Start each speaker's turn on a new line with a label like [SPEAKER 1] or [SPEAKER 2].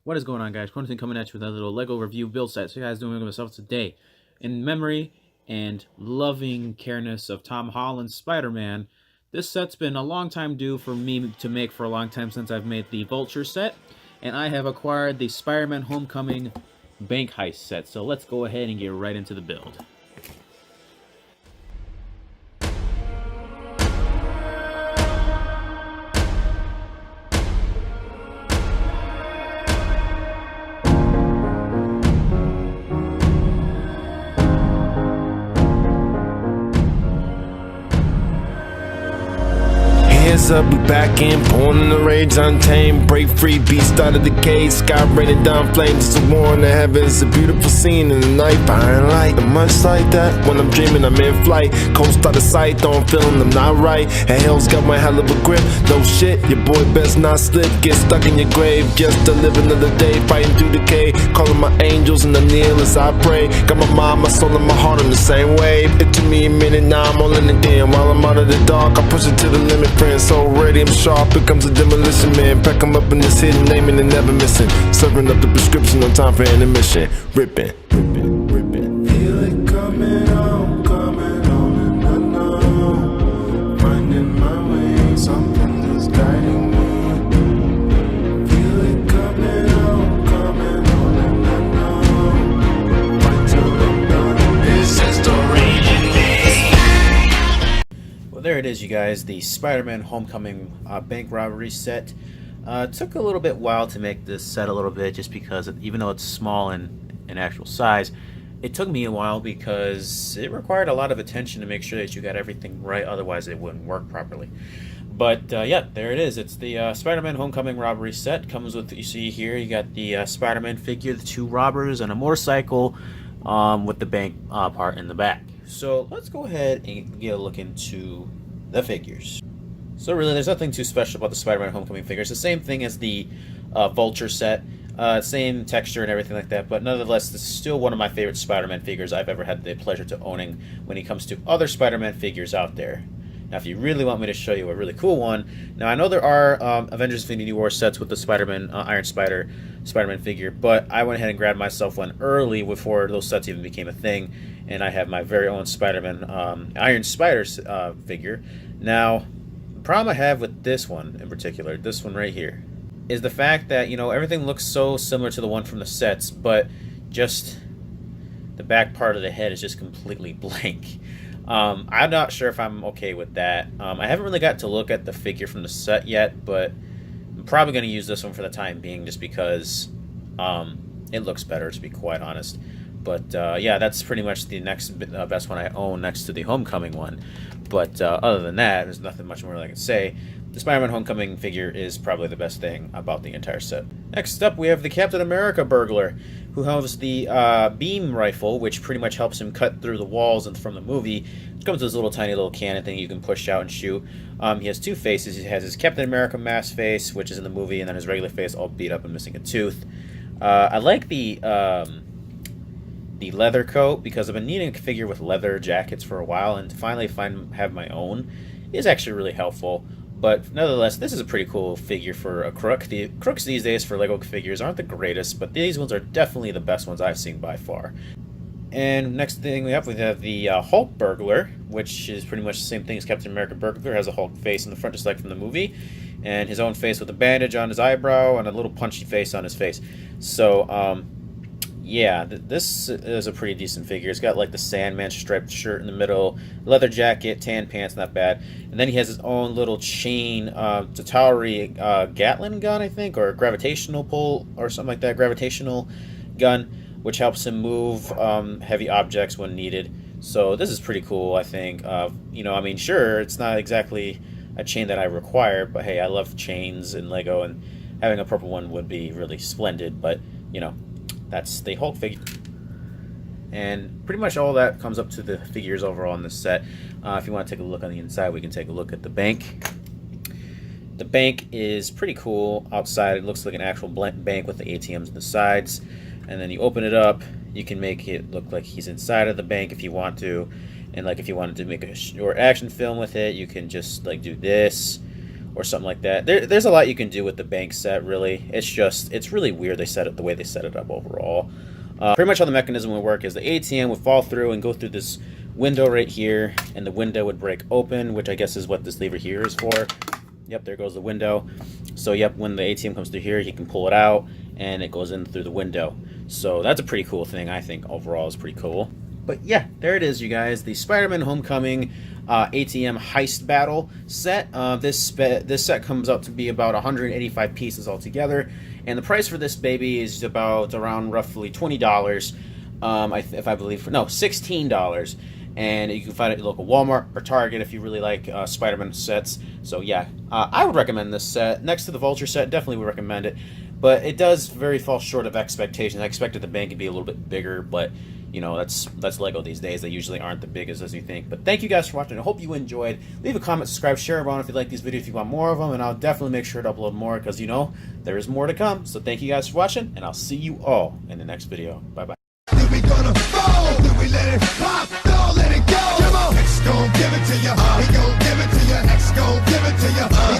[SPEAKER 1] What is going on, guys? Quentin coming at you with another little Lego review build set. So you guys doing with myself today. In memory and loving careness of Tom Holland's Spider-Man, this set's been a long time due for me to make for a long time since I've made the Vulture set. And I have acquired the Spider-Man Homecoming Bank Heist set. So let's go ahead and get right into the build.
[SPEAKER 2] Hands up, we back in, born in the rage, untamed, break free, beast out of the cage, sky raining down flames, it's a war in the heavens, a beautiful scene in the night, behind light, and much like that, when I'm dreaming, I'm in flight, coast out of sight, though I'm feeling I'm not right, and hell's got one hell of a grip, no shit, your boy best not slip, get stuck in your grave, just to live another day, fighting through decay, calling my angels, and I kneel as I pray, got my mind, my soul, and my heart on the same wave, it took me a minute, now I'm all in the den, while I'm out of the dark, I push it to the limit, friends, so ready, I'm sharp, here comes a demolition man. Pack him up in this hidden naming and never missing. Serving up the prescription on time for intermission. Ripping, ripping, ripping. Feel it coming on, and I know. Finding my way, something that's guiding me. Feel it coming on, and I know. Fight till I'm done. This is the raging day.
[SPEAKER 1] Well, there it is, you guys. The Spider-Man Homecoming bank robbery set. It took a little bit while to make this set a little bit, just because even though it's small in actual size, it took me a while because it required a lot of attention to make sure that you got everything right, otherwise it wouldn't work properly. But yeah, there it is. It's the Spider-Man Homecoming robbery set. Comes with, you see here, you got the Spider-Man figure, the two robbers, and a motorcycle with the bank part in the back. So let's go ahead and get a look into the figures. So really, there's nothing too special about the Spider-Man Homecoming figures. The same thing as the Vulture set, same texture and everything like that, but nonetheless, this is still one of my favorite Spider-Man figures I've ever had the pleasure to owning when it comes to other Spider-Man figures out there. Now, if you really want me to show you a really cool one, now I know there are Avengers Infinity War sets with the Spider-Man, Iron Spider-Man figure, but I went ahead and grabbed myself one early before those sets even became a thing, and I have my very own Spider-Man Iron Spider figure. Now, the problem I have with this one in particular, this one right here, is the fact that, you know, everything looks so similar to the one from the sets, but just the back part of the head is just completely blank. I'm not sure if I'm okay with that. I haven't really got to look at the figure from the set yet, but I'm probably going to use this one for the time being just because it looks better, to be quite honest. But yeah, that's pretty much the next best one I own next to the Homecoming one. But other than that, there's nothing much more I can say. The Spider-Man Homecoming figure is probably the best thing about the entire set. Next up, we have the Captain America burglar, who has the beam rifle, which pretty much helps him cut through the walls from the movie. It comes with this little tiny little cannon thing you can push out and shoot. He has two faces. He has his Captain America mask face, which is in the movie, and then his regular face all beat up and missing a tooth. I like the leather coat because I've been needing a figure with leather jackets for a while, and to finally have my own is actually really helpful. But nonetheless, this is a pretty cool figure for a crook. The crooks these days for Lego figures aren't the greatest, but these ones are definitely the best ones I've seen by far. And next thing we have the Hulk burglar, which is pretty much the same thing as Captain America burglar. Has a Hulk face in the front just like from the movie, and his own face with a bandage on his eyebrow and a little punchy face on his face. So yeah, this is a pretty decent figure. It's got like the Sandman striped shirt in the middle, leather jacket, tan pants, not bad. And then he has his own little chain Tatari Gatling gun, I think, or gravitational pull or something like that, gravitational gun, which helps him move heavy objects when needed. So this is pretty cool, I think. You know, I mean, sure, it's not exactly a chain that I require, but hey, I love chains in Lego, and having a purple one would be really splendid, but, you know, that's the Hulk figure. And pretty much all that comes up to the figures overall in this set. If you want to take a look on the inside, we can take a look at the bank. The bank is pretty cool outside. It looks like an actual bank with the ATMs on the sides. And then you open it up, you can make it look like he's inside of the bank if you want to. And like if you wanted to make a short action film with it, you can just like do this. or something like that. There's a lot you can do with the bank set, really. It's really weird the way they set it up overall. Pretty much how the mechanism would work is the ATM would fall through and go through this window right here, and the window would break open, which I guess is what this lever here is for. Yep, there goes the window. So yep, when the ATM comes through here, he can pull it out, and it goes in through the window. So that's a pretty cool thing, I think. Overall, is pretty cool. But yeah, there it is, you guys. The Spider-Man Homecoming ATM Heist Battle set. This set comes out to be about 185 pieces altogether, and the price for this baby is about around roughly $20. If I believe, no, $16. And you can find it at your local Walmart or Target if you really like Spider-Man sets. So yeah, I would recommend this set. Next to the Vulture set, definitely would recommend it. But it does very fall short of expectations. I expected the bank to be a little bit bigger, but you know, that's Lego these days. They usually aren't the biggest as you think. But thank you guys for watching. I hope you enjoyed. Leave a comment, subscribe, share around if you like these videos, if you want more of them, and I'll definitely make sure to upload more because, you know, there is more to come. So thank you guys for watching, and I'll see you all in the next video. Bye-bye.
[SPEAKER 3] We gonna fall, then we let it pop, don't let it go. Come on, X gon' give it to you, he gon' give it to you, X gon' give it to you.